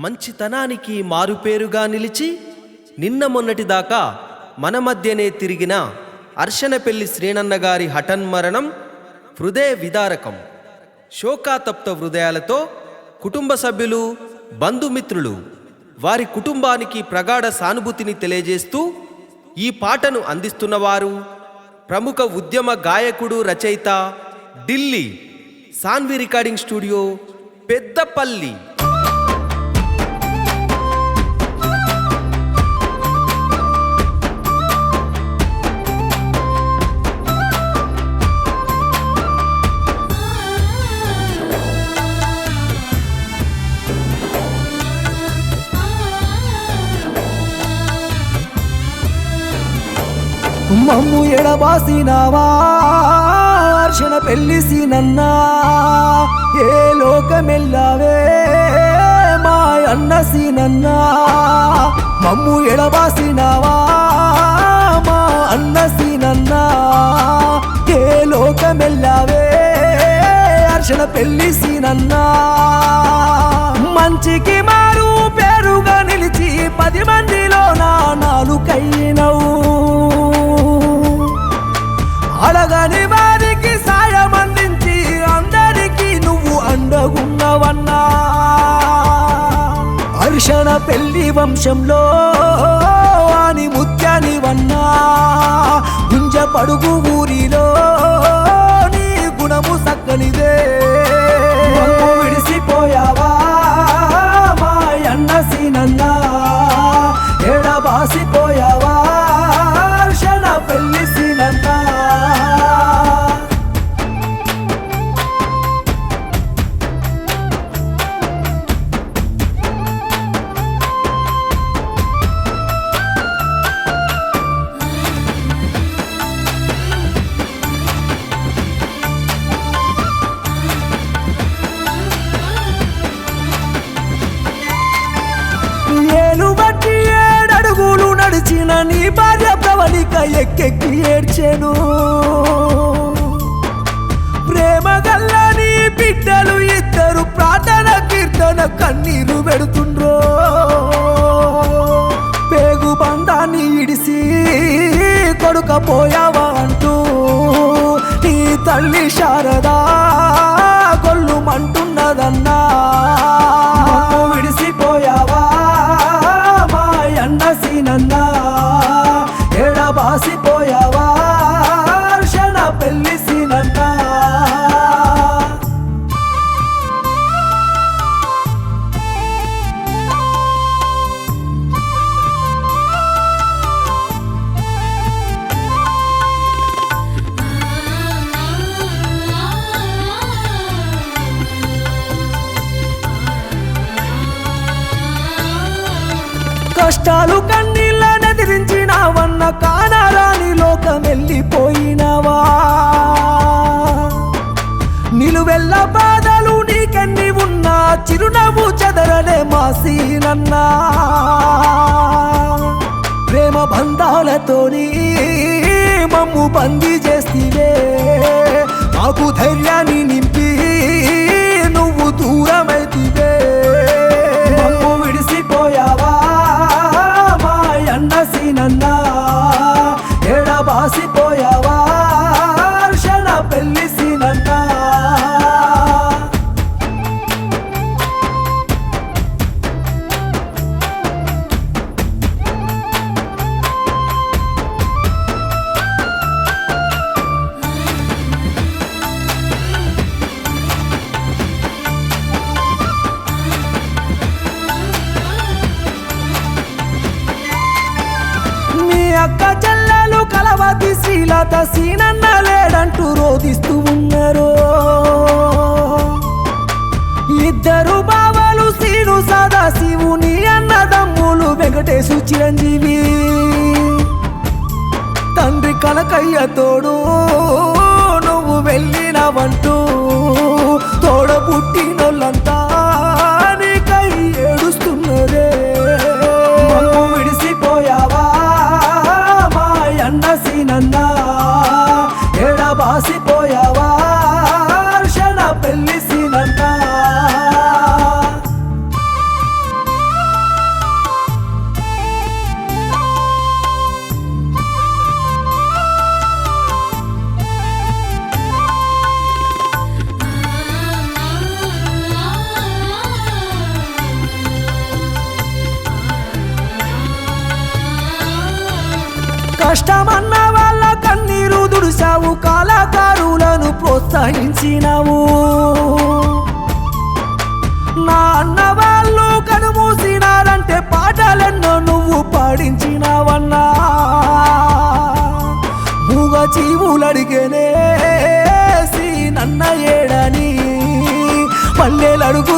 మంచితనానికి మారుపేరుగా నిలిచి నిన్న మొన్నటిదాకా మన మధ్యనే తిరిగిన అర్శనపెల్లి శ్రీనన్నగారి హఠన్మరణం హృదయ విదారకం. శోకాతప్త హృదయాలతో కుటుంబ సభ్యులు, బంధుమిత్రులు, వారి కుటుంబానికి ప్రగాఢ సానుభూతిని తెలియజేస్తూ ఈ పాటను అందిస్తున్నవారు ప్రముఖ ఉద్యమ గాయకుడు, రచయిత, ఢిల్లీ సాన్వి రికార్డింగ్ స్టూడియో, పెద్దపల్లి. మమ్ము ఎడబాసినావా అర్శనపెల్లి సీనన్నా, ఏ లోకమెల్లావే మా అన్న సీనన్నా. మమ్ము ఎడబాసినావా మా అన్న సీనన్నా, ఏ లోకమెల్లావే అర్శనపెల్లి సీనన్నా. మంచికి మారు పేరుగా నిలిచి 10 మందిలో నాలుకైనవు, అడగని వారికి సాయం అందించి అందరికీ నువ్వు అండగున్నవన్నా. అర్శనపెల్లి వంశంలో అని ముత్యానివన్నా, గుంజపడుగు ఊరిలో నీ గుణము సక్కనిదే. విడిసిపోయావా మా అన్న సీనన్నా, ఎడబాసిపోయావా అర్శనపెల్లి సీనన్నా. ఏలు బట్టి 7 అడుగులు నడిచిన నీ భార్య ప్రవళిక ఎక్కెక్కి ఏడ్చెను. ప్రేమ గల్ల నీ బిడ్డలు ఇద్దరు ప్రార్థన కీర్తన కన్నీరు పెడుతుండ్రో. పేగు బంధాన్ని ఇడిసి కొడుకపోయావా అంటూ నీ తల్లి శారదా గొల్లు మంటున్నదన్నా. విడిసిపోయావా మా అన్న సీనన్నా, ఎడబాసిపోయావా అర్శనపెల్లి సీనన్నా. కష్టాలు కన్నీళ్ళ నదిరించినావన్న కానారాని లోకమెళ్ళిపోయినావా. నిలువెల్ల బాధలు నీకెన్ని ఉన్నా చిరునవ్వు చెదరలే మా సీనన్నా. ప్రేమ బంధాలతోని మమ్ము బందీ చేస్తీవే, మాకు ధైర్యాన్ని నింపి నువ్వు దూరమైతివే. మమ్ము విడిసిపోయావా మా అన్న సీనన్నా, ఎడబాసిపోయావా అర్శనపెల్లి సీనన్నా. అక్క చెల్లెలు కలవతి శ్రీలత సీనన్న లేడంటూ రోధిస్తూ ఉన్నారు. ఇద్దరు బావలు సీను సదాశివుని అన్నదమ్ములు వెంకటేశు చిరంజీవి. తండ్రి కనకయ్య తోడు నువ్వు వెళ్ళినవంటూ తోడ పుట్టినోళ్ళంతా నీకై ఏడుస్తున్నరే. విడిసిపోయావా మా అన్న సీనన్నా, ఎడబాసిపోయావా అర్శనపెల్లి సీనన్నా. కష్టమన్న వాళ్ళ కన్నీరు దుడిసావు, కళాకారులను ప్రోత్సహించినావు. నా అన్న వాళ్ళు కనుమూసినారంటే పాటలెన్నో నువ్వు పాడించినావన్నా. మూగ జీవులడిగేనే నన్న ఏడని పల్లెలడుగు